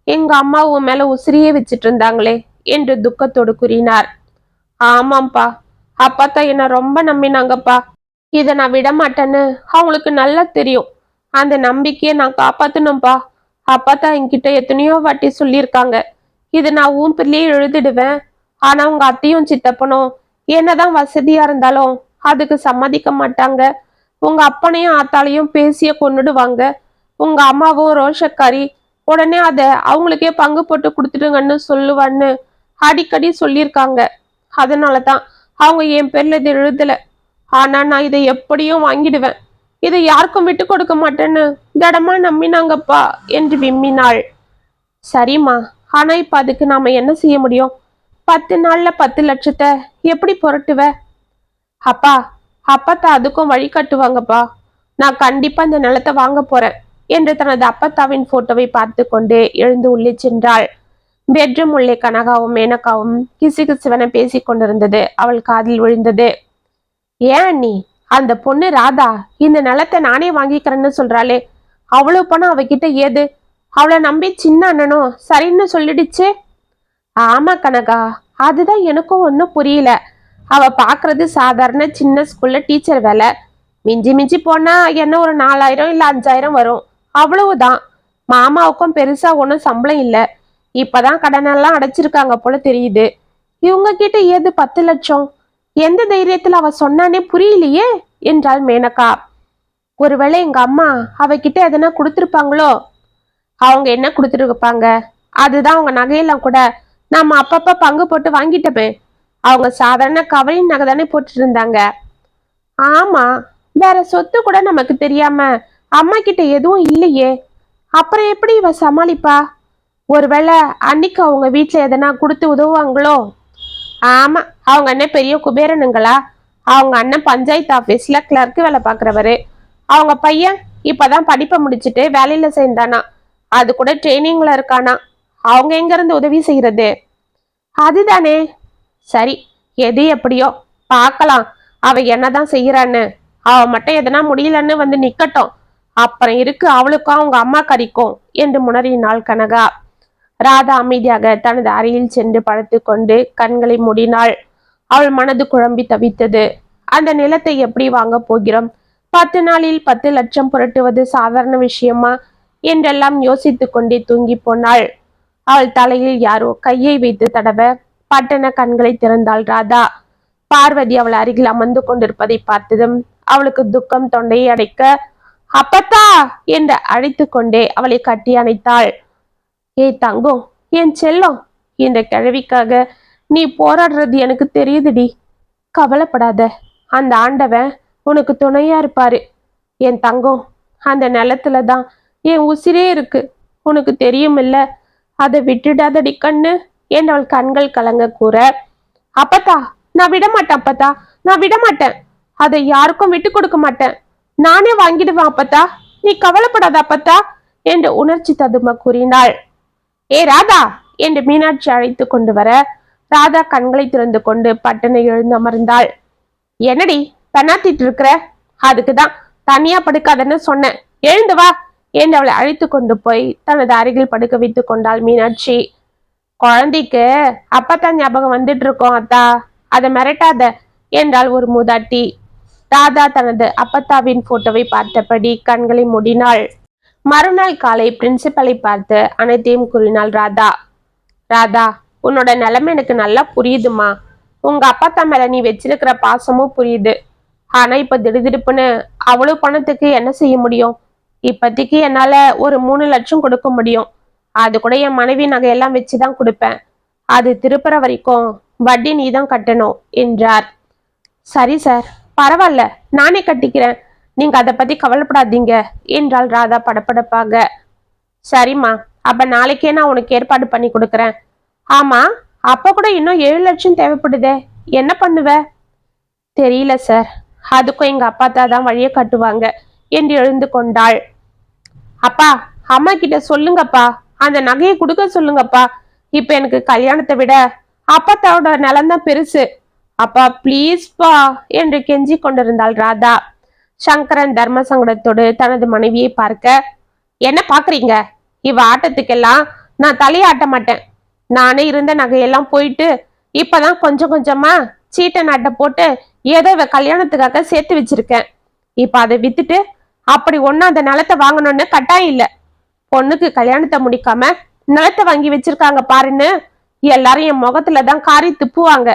எங்க அம்மா உன் மேல உசிரியே வச்சிட்டு இருந்தாங்களே என்று துக்கத்தோடு கூறினார். ஆமாப்பா, அப்பாத்தா என்ன ரொம்ப நம்பினாங்கப்பா. இதை நான் விட மாட்டேன்னு அவங்களுக்கு நல்லா தெரியும். அந்த நம்பிக்கையை நான் காப்பாத்தணும்ப்பா. அப்பாத்தா என்கிட்ட எத்தனையோ வாட்டி சொல்லியிருக்காங்க, இது நான் உன் பிள்ளையே எழுதிடுவேன். ஆனா உங்க அத்தையும் சித்தப்பனும் என்னதான் வசதியா இருந்தாலும் அதுக்கு சம்மதிக்க மாட்டாங்க. உங்க அப்பனையும் ஆத்தாலையும் பேசிய கொன்னுடுவாங்க. உங்க அம்மாவும் ரோஷக்காரி, உடனே அதை அவங்களுக்கே பங்கு போட்டு கொடுத்துடுங்கன்னு சொல்லுவான்னு அடிக்கடி சொல்லியிருக்காங்க. அதனாலதான் அவங்க என் பேர்ல இது எழுதல. ஆனா நான் இதை எப்படியும் வாங்கிடுவேன், இதை யாருக்கும் விட்டு கொடுக்க மாட்டேன்னு திடமா நம்பினாங்கப்பா என்று விம்மினாள். சரிம்மா, ஆனா இப்ப அதுக்கு நாம என்ன செய்ய முடியும்? 10 நாள்ல 10 லட்சத்தை எப்படி புரட்டுவ? அப்பா, அப்பத்தா அதுக்கும் வழி கட்டுவாங்கப்பா. நான் கண்டிப்பா இந்த நிலத்தை வாங்க போறேன் என்று தனது அப்பத்தாவின் போட்டோவை பார்த்து கொண்டு எழுந்து உள்ளே சென்றாள். பெட்ரூம் உள்ளே கனகாவும் மேனகாவும் கிசுகிசுவென பேசிக் கொண்டிருந்தது அவள் காதில் விழுந்தது. ஏன் நீ, அந்த பொண்ணு ராதா இந்த நிலத்தை நானே வாங்கிக்கிறேன்னு சொல்றாளே, அவ்வளவு பணம் அவகிட்ட ஏது? அவளை நம்பி சின்ன அண்ணனும் சரின்னு சொல்லிடுச்சு. ஆமா கனகா, அதுதான் எனக்கும் ஒன்றும் புரியல. அவ பாக்குறது சாதாரண சின்ன ஸ்கூல்ல டீச்சர் வேலை. மிஞ்சி மிஞ்சி போனா என்ன ஒரு 4,000 இல்ல 5,000 வரும், அவ்வளவுதான். மாமாவுக்கும் பெருசா ஒன்றும் சம்பளம் இல்லை. இப்பதான் கடனெல்லாம் அடைச்சிருக்காங்க போல தெரியுது. இவங்க கிட்ட ஏது 10 லட்சம்? எந்த தைரியத்துல அவ சொன்னானே புரியலையே என்றாள் மேனகா. ஒருவேளை எங்க அம்மா அவகிட்ட எதனா கொடுத்துருப்பாங்களோ? அவங்க என்ன கொடுத்துருப்பாங்க? அதுதான் அவங்க நகையெல்லாம் கூட நம்ம அப்பப்ப பங்கு போட்டு வாங்கிட்டோமே. அவங்க சாதாரண கவலை நகை தானே போட்டுட்டு இருந்தாங்க. ஆமா, வேற சொத்து கூட நமக்கு தெரியாம அம்மா கிட்ட எதுவும் இல்லையே. அப்புறம் எப்படி இவ சமாளிப்பா? ஒருவேளை அன்னைக்கு அவங்க வீட்டுல எதனா கொடுத்து உதவுவாங்களோ? ஆமா, அவங்க அண்ணன் பெரிய குபேரனுங்களா? அவங்க அண்ணன் பஞ்சாயத்து ஆபீஸ்ல கிளர்க்கு வேலை பாக்குறவரு. அவங்க பையன் இப்பதான் படிப்பை முடிச்சுட்டு வேலையில சேர்ந்தானா. அது கூட ட்ரைனிங்ல இருக்கானா. அவங்க எங்க இருந்து உதவி செய்யறது? அதுதானே. சரி, எது எப்படியோ பார்க்கலாம். அவ என்னதான் செய்யறான்னு. அவ மட்டும் எதனா முடியலன்னு வந்து நிக்கட்டும், அப்புறம் இருக்கு அவளுக்கும் அவங்க அம்மா கறிக்கும் என்று முனறினாள் கனகா. ராதா அமைதியாக தனது அறையில் சென்று படுத்து கொண்டு கண்களை மூடினாள். அவள் மனது குழம்பி தவித்தது. அந்த நிலத்தை எப்படி வாங்க போகிறோம்? 10 நாளில் 10 லட்சம் புரட்டுவது சாதாரண விஷயமா என்றெல்லாம் யோசித்து கொண்டே தூங்கி போனாள். அவள் தலையில் யாரோ கையை வைத்து தடவ பட்டன கண்களை திறந்தாள் ராதா. பார்வதி அவள் அருகில் அமர்ந்து கொண்டிருப்பதை பார்த்ததும் அவளுக்கு துக்கம் தொண்டையை அடைக்க, அப்பத்தா என்று அழைத்து கொண்டே அவளை கட்டி அணைத்தாள். ஏய் தங்கம், என் செல்லம், இந்த கிழவிக்காக நீ போராடுறது எனக்கு தெரியுதுடி. கவலைப்படாத, அந்த ஆண்டவன் உனக்கு துணையா இருப்பாரு. என் தங்கம், அந்த நிலத்துலதான் என் உசிரே இருக்கு, உனக்கு தெரியும் இல்ல? அதை விட்டுடாதடி கண்ணு என்று அவள் கண்கள் கலங்க கூற, அப்பத்தா நான் விட மாட்டேன், அப்பத்தா நான் விட மாட்டேன். அதை யாருக்கும் விட்டு கொடுக்க மாட்டேன். நானே வாங்கிடுவேன் அப்பத்தா, நீ கவலைப்படாத அப்பத்தா என்று உணர்ச்சி ததும கூறினாள். ஏ ராதா என்று மீனாட்சி அழைத்து கொண்டு வர ராதா கண்களை திறந்து கொண்டு பட்டனை எழுந்தமர்ந்தாள். என்னடி பெண்ணாத்திட்டு இருக்கிற? அதுக்குதான் தனியா படுக்காதன்னு சொன்னேன், எழுந்து வா என்று அவளை அழைத்து கொண்டு போய் தனது அருகில் படுக்க வைத்துக் கொண்டாள் மீனாட்சி. குழந்தைக்கு அப்பத்தான் ஞாபகம் வந்துட்டு இருக்கோம் அத்தா, அதை மிரட்டாத என்றாள் ஒரு மூதாட்டி. ராதா தனது அப்பத்தாவின் போட்டோவை பார்த்தபடி கண்களை மூடினாள். மறுநாள் காலை பிரின்சிபலை பார்த்து அனைத்தையும் கூறினாள் ராதா. ராதா, உன்னோட நிலைமை எனக்கு நல்லா புரியுதுமா. உங்க அப்பத்தா மேல நீ வச்சிருக்கிற பாசமும் புரியுது. ஆனா இப்ப திடுதிடுப்புன்னு அவ்வளவு பணத்துக்கு என்ன செய்ய முடியும்? இப்பத்திக்கு என்னால ஒரு 3 லட்சம் கொடுக்க முடியும். அது கூட என் மனைவி நகையெல்லாம் வச்சுதான் கொடுப்பேன். அது திருப்புற வரைக்கும் வட்டி நீ தான் கட்டணும் என்றார். சரி சார், பரவாயில்ல, நானே கட்டிக்கிறேன், நீங்க அதை பத்தி கவலைப்படாதீங்க என்றாள் ராதா படபடப்பாக. சரிம்மா, அப்ப நாளைக்கே நான் உனக்கு ஏற்பாடு பண்ணி கொடுக்கறேன். ஆமா, அப்ப கூட இன்னும் 7 லட்சம் தேவைப்படுதே, என்ன பண்ணுவ? தெரியல சார், அதுக்கும் எங்க அப்பா தான் வழியை காட்டுவாங்க என்று எழுந்து கொண்டாள். அப்பா, அம்மா கிட்ட சொல்லுங்கப்பா, அந்த நகையை கொடுக்க சொல்லுங்கப்பா. இப்ப எனக்கு கல்யாணத்தை விட அப்பத்தாவோட நிலம்தான் பெருசு. அப்பா பிளீஸ்பா என்று கெஞ்சி கொண்டிருந்தாள் ராதா. சங்கரன் தர்ம சங்கடத்தோடு தனது மனைவியை பார்க்க, என்ன பாக்குறீங்க? இவ ஆட்டத்துக்கெல்லாம் நான் தலையாட்ட மாட்டேன். நானே இருந்த நகையெல்லாம் போயிட்டு இப்பதான் கொஞ்சம் கொஞ்சமா சீட்டை நாட்டை போட்டு ஏதோ இவ கல்யாணத்துக்காக சேர்த்து வச்சிருக்கேன். இப்ப அதை வித்துட்டு அப்படி ஒன்னும் அந்த நிலத்தை வாங்கணும்னு கட்டாயம் இல்ல. பொண்ணுக்கு கல்யாணத்தை முடிக்காம நிலத்தை வாங்கி வச்சிருக்காங்க பாருன்னு எல்லாரும் என் முகத்துலதான் காரி துப்புவாங்க.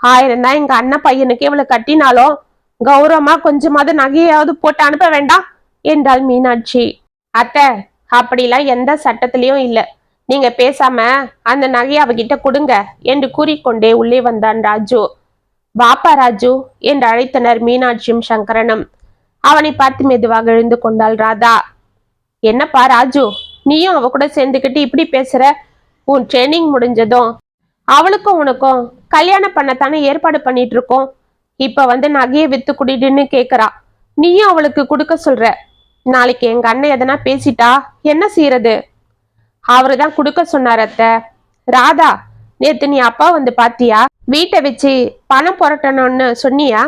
1000 தான் எங்க அண்ணன் பையனுக்கு இவளை கட்டினாலும் கௌரவமா கொஞ்சமாவது நகையாவது போட்டு அனுப்ப வேண்டாம் என்றாள் மீனாட்சி. அத்தை, அப்படிலாம் எந்த சட்டத்திலயும் இல்ல. நீங்க பேசாம அந்த நகையை அவகிட்ட கொடுங்க என்று கூறிக்கொண்டே உள்ளே வந்தான் ராஜு. பாப்பா ராஜு என்று அழைத்தனர் மீனாட்சியும் சங்கரனும். அவனை பார்த்து மெதுவாக எழுந்து கொண்டாள் ராதா. என்னப்பா ராஜு, நீயும் அவ கூட சேர்ந்துக்கிட்டு இப்படி பேசுற? உன் ட்ரைனிங் முடிஞ்சதும் அவளுக்கும் உனக்கும் கல்யாணம் பண்ணத்தானே ஏற்பாடு பண்ணிட்டு இருக்கோம். இப்ப வந்து நகையை வித்து குடிடுன்னு கேக்குறா. நீயும் அவளுக்கு கொடுக்க சொல்ற. நாளைக்கு எங்க அண்ணன் எதனா பேசிட்டா என்ன செய்யறது? அவருதான் கொடுக்க சொன்னார் அத்தை. ராதா, நேத்து நீ அப்பா வந்து பாத்தியா? வீட்டை வச்சு பணம் புரட்டணும்னு சொன்னியா?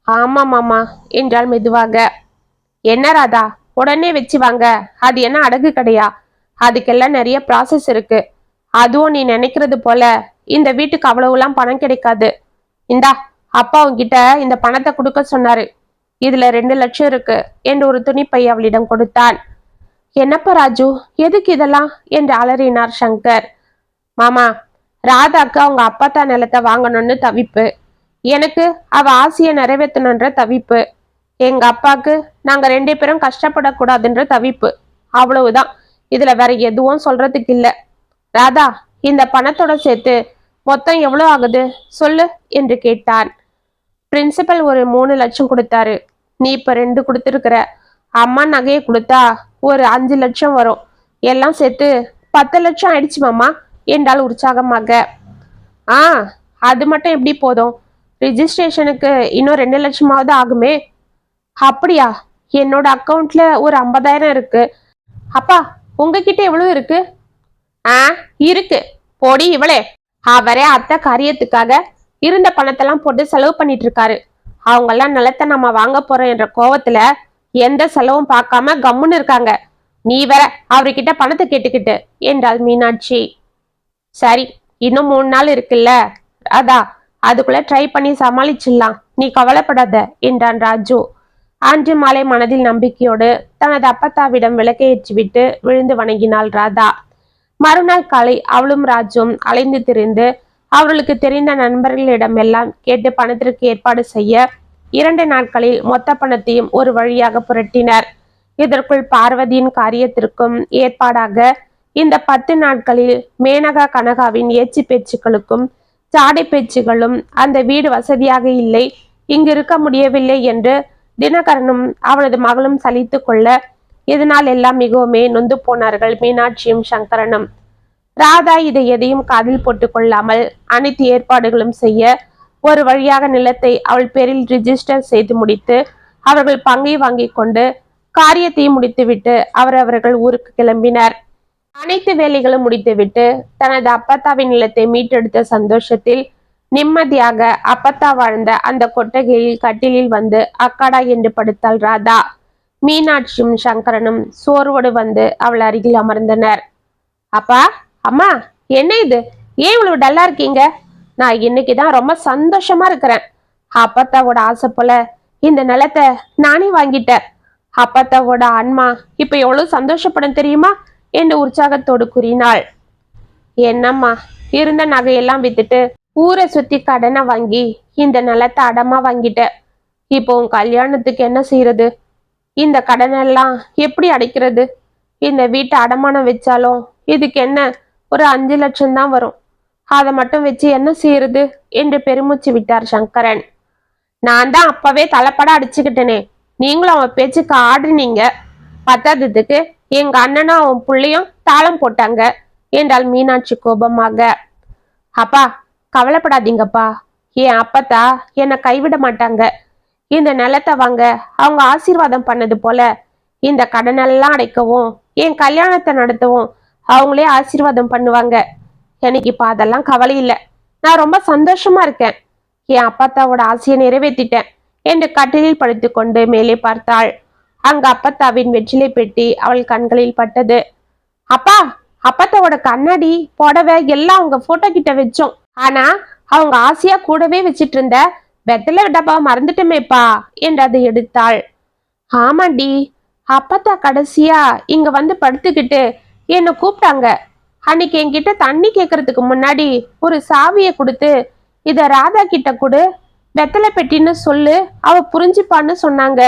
ஆமா மாமா என்றால் மெதுவாக. என்ன ராதா, உடனே வச்சு வாங்க, அது என்ன அடகு கடையா? அதுக்கெல்லாம் நிறைய ப்ராசஸ் இருக்கு. அதுவும் நீ நினைக்கிறது போல இந்த வீட்டுக்கு அவ்வளவுலாம் பணம் கிடைக்காது. இந்தா, அப்பா உன்கிட்ட இந்த பணத்தை கொடுக்க சொன்னாரு. இதுல 2 லட்சம் இருக்கு என்று ஒரு துணிப்பை அவளிடம் கொடுத்தான். என்னப்பா ராஜு, எதுக்கு இதெல்லாம் என்று அலறினார் சங்கர். மாமா, ராதாக்கு அவங்க அப்பத்தா நிலத்தை வாங்கணும்னு தவிப்பு, எனக்கு அவ ஆசையை நிறைவேற்றணுன்ற தவிப்பு, எங்க அப்பாக்கு நாங்க 2 பேரும் கஷ்டப்படக்கூடாதுன்ற தவிப்பு. அவ்வளவுதான், இதுல வேற எதுவும் சொல்றதுக்கு இல்ல. ராதா, இந்த பணத்தோட சேர்த்து மொத்தம் எவ்வளவு ஆகுது சொல்லு என்று கேட்டான். பிரின்சிபல் ஒரு 3 லட்சம் கொடுத்தாரு. நீ இப்ப 2 கொடுத்துருக்கிற. அம்மா நகையை கொடுத்தா ஒரு 5 லட்சம் வரும். எல்லாம் சேர்த்து 10 லட்சம் ஆயிடுச்சு மாமா என்றால் உற்சாகமாக. அது மட்டும் எப்படி போதும்? ரிஜிஸ்ட்ரேஷனுக்கு இன்னும் 2 லட்சமாவது ஆகுமே. அப்படியா? என்னோட அக்கௌண்ட்ல ஒரு 50,000 இருக்கு. அப்பா, உங்ககிட்ட எவ்வளவு இருக்கு? இருக்கு போடி இவளே. அவரே அத்தை காரியத்துக்காக இருந்த பணத்தெல்லாம் போட்டு செலவு பண்ணிட்டு இருக்காரு. அவங்கெல்லாம் நிலத்தை நம்ம வாங்க போறோம் என்ற கோவத்துல எந்த செலவும் பார்க்காம கம்முன்னு இருக்காங்க. நீ வேற அவர்கிட்ட பணத்தை கேட்டுக்கிட்டு என்றாள் மீனாட்சி. சரி, இன்னும் 3 நாள் இருக்குல்ல ராதா, அதுக்குள்ள ட்ரை பண்ணி சமாளிச்சிடலாம், நீ கவலைப்படாத என்றான் ராஜு. அன்று மாலை மனதில் நம்பிக்கையோடு தனது அப்பத்தாவிடம் விளக்கை ஏற்றிவிட்டு விழுந்து வணங்கினாள் ராதா. மறுநாள் காலை அவளும் ராஜும் அலைந்து திரிந்து அவர்களுக்கு தெரிந்த நண்பர்களிடம் எல்லாம் கேட்டு பணத்திற்கு ஏற்பாடு செய்ய 2 நாட்களில் மொத்த பணத்தையும் ஒரு வழியாக புரட்டினர். இதற்குள் பார்வதியின் காரியத்திற்கும் ஏற்பாடாக இந்த 10 நாட்களில் மேனகா கனகாவின் ஏச்சு பேச்சுக்களுக்கும் சாடை பேச்சுகளும் அந்த வீடு வசதியாக இல்லை, இங்கு இருக்க முடியவில்லை என்று தினகரனும் அவனது மகளும் சலித்து கொள்ள இதனால் எல்லாம் மிகவுமே நொந்து போனார்கள் மீனாட்சியும் சங்கரனும். ராதா இதை எதையும் காதில் போட்டு கொள்ளாமல் அனைத்து ஏற்பாடுகளும் செய்ய ஒரு வழியாக நிலத்தை அவள் பேரில் ரிஜிஸ்டர் செய்து முடித்து அவர்கள் பங்கை வாங்கி கொண்டு காரியத்தை முடித்துவிட்டு அவரவர்கள் ஊருக்கு கிளம்பினர். அனைத்து வேலைகளும் முடித்துவிட்டு தனது அப்பத்தாவின் நிலத்தை மீட்டெடுத்த சந்தோஷத்தில் நிம்மதியாக அப்பத்தா வாழ்ந்த அந்த கொட்டகையில் கட்டிலில் வந்து அக்காடா என்று படுத்தாள் ராதா. மீனாட்சியும் சங்கரனும் சோர்வோடு வந்து அவள் அருகில் அமர்ந்தனர். அப்பா, அம்மா, என்ன இது? ஏன் இவ்வளவு டல்லா இருக்கீங்க? நான் இன்னைக்குதான் ரொம்ப சந்தோஷமா இருக்கிறேன். அப்பத்தாவோட ஆசை போல இந்த நிலத்தை நானே வாங்கிட்டேன். அப்பத்தாவோட ஆன்மா இப்ப எவ்வளவு சந்தோஷப்படும் தெரியுமா என்று உற்சாகத்தோடு கூறினாள். என்னம்மா, இருந்த நகையெல்லாம் வித்துட்டு ஊரை சுத்தி கடனை வாங்கி இந்த நிலத்தை அடமா வாங்கிட்ட. இப்போ உன் கல்யாணத்துக்கு என்ன செய்யறது? இந்த கடனெல்லாம் எப்படி அடைக்கிறது? இந்த வீட்டை அடமானம் வச்சாலும் இதுக்கு என்ன ஒரு 5 லட்சம் தான் வரும். அதை மட்டும் வச்சு என்ன செய்யறது என்று பெருமூச்சு விட்டார் சங்கரன். நான் தான் அப்பவே தலைப்பட அடிச்சுக்கிட்டேனே, நீங்களும் அவன் பேச்சுக்கு ஆடுனீங்க. பத்தாததுக்கு எங்க அண்ணனும் அவன் புள்ளையும் தாளம் போட்டாங்க என்றாள் மீனாட்சி கோபமாக. அப்பா, கவலைப்படாதீங்கப்பா, என் அப்பத்தா என்னை கைவிட மாட்டாங்க. இந்த நிலத்தை வாங்க அவங்க ஆசீர்வாதம் பண்ணது போல இந்த கடனெல்லாம் அடைக்கவும் என் கல்யாணத்தை நடத்தவும் அவங்களே ஆசீர்வாதம் பண்ணுவாங்க. எனக்கு இப்ப அதெல்லாம் கவலை இல்லை. நான் ரொம்ப சந்தோஷமா இருக்கேன். என் அப்பத்தாவோட ஆசையை நிறைவேற்றிட்டேன் என்று கட்டிலில் படுத்துக்கொண்டு மேலே பார்த்தாள். அங்க அப்பத்தாவின் வெற்றிலை பெட்டி அவள் கண்களில் பட்டது. அப்பா, அப்பத்தாவோட கண்ணாடி புடவை எல்லாம் அவங்க போட்டோ கிட்ட வச்சோம். ஆனா அவங்க ஆசையா கூடவே வச்சிட்டு இருந்த வெத்தலை டப்பா மறந்துட்டமேப்பா என்று அதை எடுத்தாள். ஆமாண்டி, அப்பத்தா கடைசியா இங்க வந்து படுத்துக்கிட்டு என்னை கூப்பிட்டாங்க. அன்னைக்கு என்கிட்ட தண்ணி கேட்கறதுக்கு முன்னாடி ஒரு சாவியை கொடுத்து இத ராதா கிட்ட கொடு, வெத்தலை பெட்டின்னு சொல்லு, அவ புரிஞ்சுப்பான்னு சொன்னாங்க.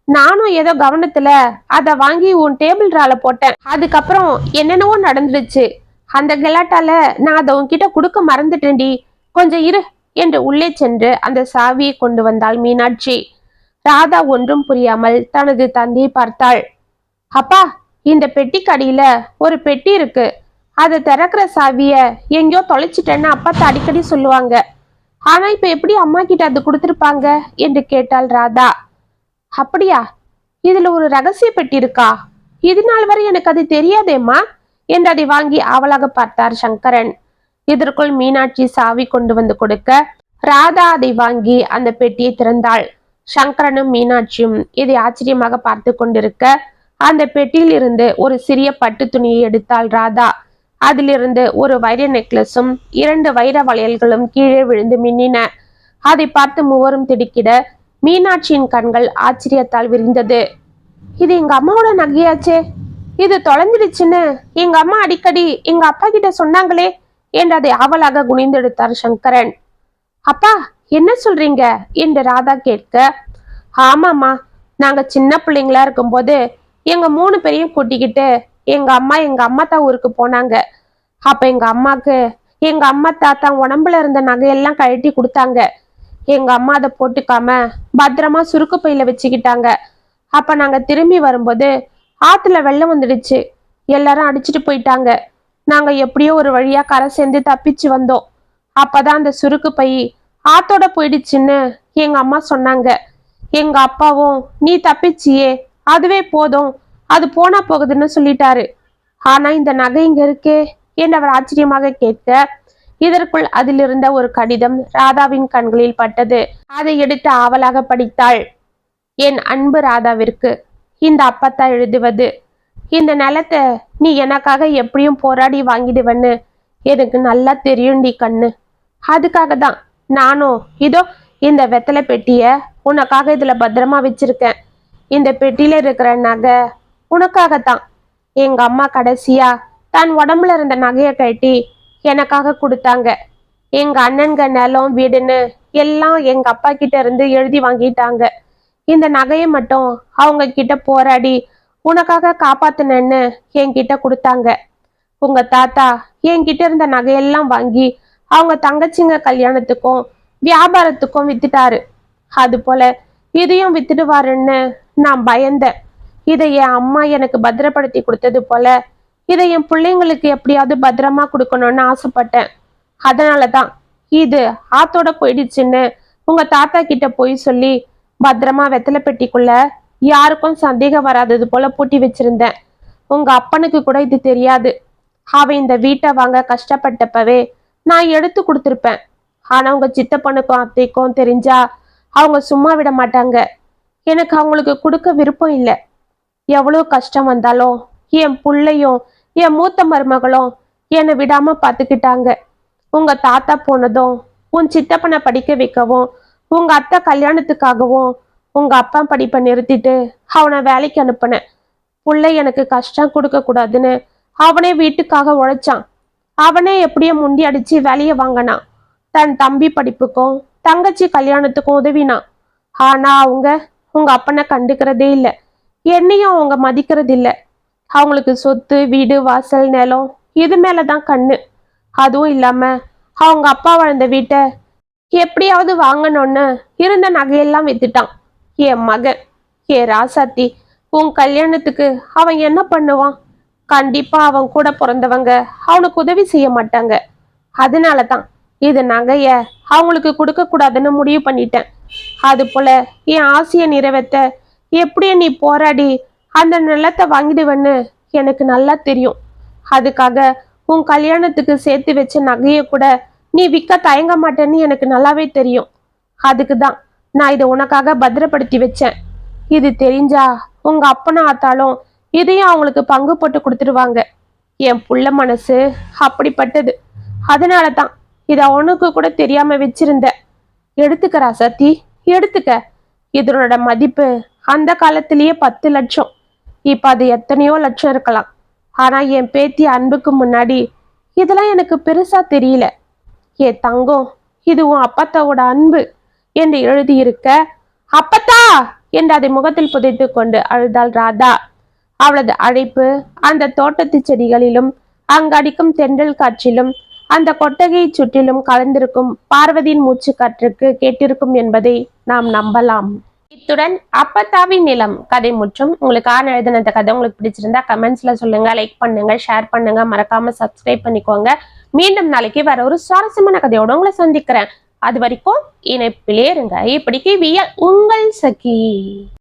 நானும் ஏதோ கவனத்துல அதை வாங்கி உன் டேபிள் ரால போட்டேன். அதுக்கப்புறம் என்னென்னவோ நடந்துருச்சு. அந்த கலாட்டால நான் அதை உன்கிட்ட கொடுக்க மறந்துட்டேன்டி, கொஞ்சம் இரு என்று உள்ளே சென்று அந்த சாவியை கொண்டு வந்தாள் மீனாட்சி. ராதா ஒன்றும் புரியாமல் தனது தந்தையை பார்த்தாள். அப்பா, இந்த பெட்டி கடியில ஒரு பெட்டி இருக்கு. அதை திறக்கிற சாவிய எங்கேயோ தொலைச்சிட்டேன்னு அப்பா அடிக்கடி சொல்லுவாங்க. ஆனா இப்ப எப்படி அம்மா கிட்ட அது கொடுத்துருப்பாங்க என்று கேட்டாள் ராதா. அப்படியா? இதுல ஒரு ரகசிய பெட்டி இருக்கா? இது நாள் வரை எனக்கு அது தெரியாதேம்மா என்று அதை வாங்கி ஆவலாக பார்த்தார் சங்கரன். இதற்குள் மீனாட்சி சாவி கொண்டு வந்து கொடுக்க ராதா அதை வாங்கி அந்த பெட்டியை திறந்தாள். சங்கரனும் மீனாட்சியும் இதை ஆச்சரியமாக பார்த்து கொண்டிருக்க அந்த பெட்டியில் இருந்து ஒரு சிறிய பட்டு துணியை எடுத்தாள் ராதா. அதிலிருந்து ஒரு வைர நெக்லஸும் 2 வைர வளையல்களும் கீழே விழுந்து மின்னின. அதை பார்த்து மூவரும் திடுக்கிட மீனாட்சியின் கண்கள் ஆச்சரியத்தால் விரிந்தது. இது எங்க அம்மாவோட நகையாச்சே, இது தொலைஞ்சிடுச்சுன்னு எங்க அம்மா அடிக்கடி எங்க அப்பா கிட்ட சொன்னாங்களே என்று அதை ஆவலாக குனிந்தெடுத்தார் சங்கரன். அப்பா, என்ன சொல்றீங்க என்று ராதா கேட்க, ஆமாம்மா, நாங்க சின்ன பிள்ளைங்களா இருக்கும்போது எங்க 3 பேரையும் கூட்டிக்கிட்டு எங்க அம்மாத்தா ஊருக்கு போனாங்க. அப்ப எங்க அம்மாக்கு எங்க அம்மா தாத்தா உடம்புல இருந்த நகையெல்லாம் கழட்டி கொடுத்தாங்க. எங்க அம்மா அதை போட்டுக்காம பத்திரமா சுருக்கு பையில வச்சுக்கிட்டாங்க. அப்ப நாங்க திரும்பி வரும்போது ஆத்துல வெள்ளம் வந்துடுச்சு. எல்லாரும் அடிச்சுட்டு போயிட்டாங்க. நாங்க எப்படியோ ஒரு வழியா கரை சேர்ந்து தப்பிச்சு வந்தோம். அப்பதான் அந்த சுருக்கு பை ஆத்தோட போயிடுச்சுன்னு எங்க அம்மா சொன்னாங்க. எங்க அப்பாவும் நீ தப்பிச்சியே, அதுவே போதும், அது போனா போகுதுன்னு சொல்லிட்டாரு. ஆனா இந்த நகை இங்க இருக்கே என்று அவர் ஆச்சரியமாக கேட்க, இதற்குள் அதிலிருந்த ஒரு கடிதம் ராதாவின் கண்களில் பட்டது. அதை எடுத்து ஆவலாக படித்தாள். என் அன்பு ராதாவிற்கு இந்த அப்பத்தா எழுதுவது. இந்த நிலத்தை நீ எனக்காக எப்படியும் போராடி வாங்கிடுவன்னு எனக்கு நல்லா தெரியும்டி கண்ணு. அதுக்காக தான் நானும் இதோ இந்த வெத்தலை பெட்டிய உனக்காக இதுல பத்திரமா வச்சிருக்கேன். இந்த பெட்டியில இருக்கிற நகை உனக்காகத்தான். எங்க அம்மா கடைசியா தன் உடம்புல இருந்த நகையை கட்டி எனக்காக கொடுத்தாங்க. எங்க அண்ணன்க நிலம் வீடுன்னு எல்லாம் எங்க அப்பா கிட்ட இருந்து எழுதி வாங்கிட்டாங்க. இந்த நகையை மட்டும் அவங்க கிட்ட போராடி உனக்காக காப்பாத்தினேன்னு என்கிட்ட கொடுத்தாங்க. உங்க தாத்தா என்கிட்ட இருந்த நகையெல்லாம் வாங்கி அவங்க தங்கச்சிங்க கல்யாணத்துக்கும் வியாபாரத்துக்கும் வித்துட்டாரு. அது போல இதையும் வித்துடுவாருன்னு நான் பயந்தேன். இதை என் அம்மா எனக்கு பத்திரப்படுத்தி கொடுத்தது போல இதை என் பிள்ளைங்களுக்கு எப்படியாவது பத்திரமா கொடுக்கணும்னு ஆசைப்பட்டேன். அதனாலதான் இது ஆத்தோட போயிடுச்சுன்னு உங்க தாத்தா கிட்ட போய் சொல்லி பத்திரமா வெத்தலை பெட்டிக்குள்ள யாருக்கும் சந்தேகம் வராதது போல பூட்டி வச்சிருந்தேன். உங்க அப்பனுக்கு கூட இது தெரியாது. அவன் இந்த வீட்டை வாங்க கஷ்டப்பட்டப்பவே நான் எடுத்து கொடுத்துருப்பேன். ஆனா உங்க சித்தப்பனுக்கும் அத்தைக்கும் தெரிஞ்சா அவங்க சும்மா விட மாட்டாங்க. எனக்கு அவங்களுக்கு கொடுக்க விருப்பம் இல்லை. எவ்வளவு கஷ்டம் வந்தாலும் என் புள்ளையும் என் மூத்த மருமகளும் என்னை விடாம பாத்துக்கிட்டாங்க. உங்க தாத்தா போனதும் உன் சித்தப்பனை படிக்க வைக்கவும் உங்க அத்தை கல்யாணத்துக்காகவும் உங்க அப்பா படிப்பை நிறுத்திட்டு அவனை வேலைக்கு அனுப்பினேன். புள்ளை எனக்கு கஷ்டம் கொடுக்க கூடாதுன்னு அவனே வீட்டுக்காக உழைச்சான். அவனே எப்படியோ முண்டி அடிச்சு வேலையை வாங்கினான். தன் தம்பி படிப்புக்கும் தங்கச்சி கல்யாணத்துக்கும் உதவினான். ஆனா உங்க அப்பனை கண்டுக்கிறதே இல்லை. என்னையும் அவங்க மதிக்கிறது இல்லை. அவங்களுக்கு சொத்து வீடு வாசல் நிலம் இது மேலதான் கண்ணு. அதுவும் இல்லாம அவங்க அப்பா வாழ்ந்த வீட்டை எப்படியாவது வாங்கணும்னு இருந்த நகையெல்லாம் வித்துட்டான். என் மகன் ராசாத்தி உன் கல்யாணத்துக்கு அவன் என்ன பண்ணுவான்? கண்டிப்பா அவன் கூட பிறந்தவங்க அவனுக்கு உதவி செய்ய மாட்டாங்க. அதனாலதான் இது நகைய அவங்களுக்கு கொடுக்க கூடாதுன்னு முடிவு பண்ணிட்டேன். அது போல என் ஆசையை நிறைவேற்ற எப்படிய நீ போராடி அந்த நிலத்தை வாங்கிடுவேன்னு எனக்கு நல்லா தெரியும். அதுக்காக உன் கல்யாணத்துக்கு சேர்த்து வச்ச நகையை கூட நீ விற்க தயங்க மாட்டேன்னு எனக்கு நல்லாவே தெரியும். அதுக்குதான் நான் இதை உனக்காக பத்திரப்படுத்தி வச்சேன். இது தெரிஞ்சா உங்க அப்பனா ஆத்தாலும் இதையும் அவங்களுக்கு பங்கு போட்டு கொடுத்துருவாங்க. என் புள்ள மனசு அப்படிப்பட்டது. அதனாலதான் இதை உனக்கு கூட தெரியாம வச்சிருந்த. எடுத்துக்க ராசாத்தி, எடுத்துக்க. இதனோட மதிப்பு அந்த காலத்திலேயே 10 லட்சம். இப்ப அது எத்தனையோ லட்சம் இருக்கலாம். ஆனா என் பேத்தி அன்புக்கு முன்னாடி இதெல்லாம் எனக்கு பெருசா தெரியல. என் தங்கம், இது உன் அப்பத்தாவோட அன்பு என்று எழுதியிருக்க. அப்பத்தா என்று அதை முகத்தில் புதைத்து கொண்டு அழுதாள் ராதா. அவளது அழைப்பு அந்த தோட்டத்து செடிகளிலும் அங்கடிக்கும் தென்றல் காற்றிலும் அந்த கொட்டகையை சுற்றிலும் கலந்திருக்கும் பார்வதியின் மூச்சு காற்றுக்கு கேட்டிருக்கும் என்பதை நாம் நம்பலாம். இத்துடன் அப்பத்தாவின் நிலம் கதை முற்றும். உங்களுக்கு எழுதின இந்த கதை உங்களுக்கு பிடிச்சிருந்தா கமெண்ட்ஸ்ல சொல்லுங்க, லைக் பண்ணுங்க, ஷேர் பண்ணுங்க, மறக்காம சப்ஸ்கிரைப் பண்ணிக்கோங்க. மீண்டும் நாளைக்கு வேற ஒரு சுவாரஸ்யமான கதையோட உங்களை சந்திக்கிறேன். அது வரைக்கும் இணைப்பிலே இருங்க. இப்படிக்கு வியல் உங்கள் சகி.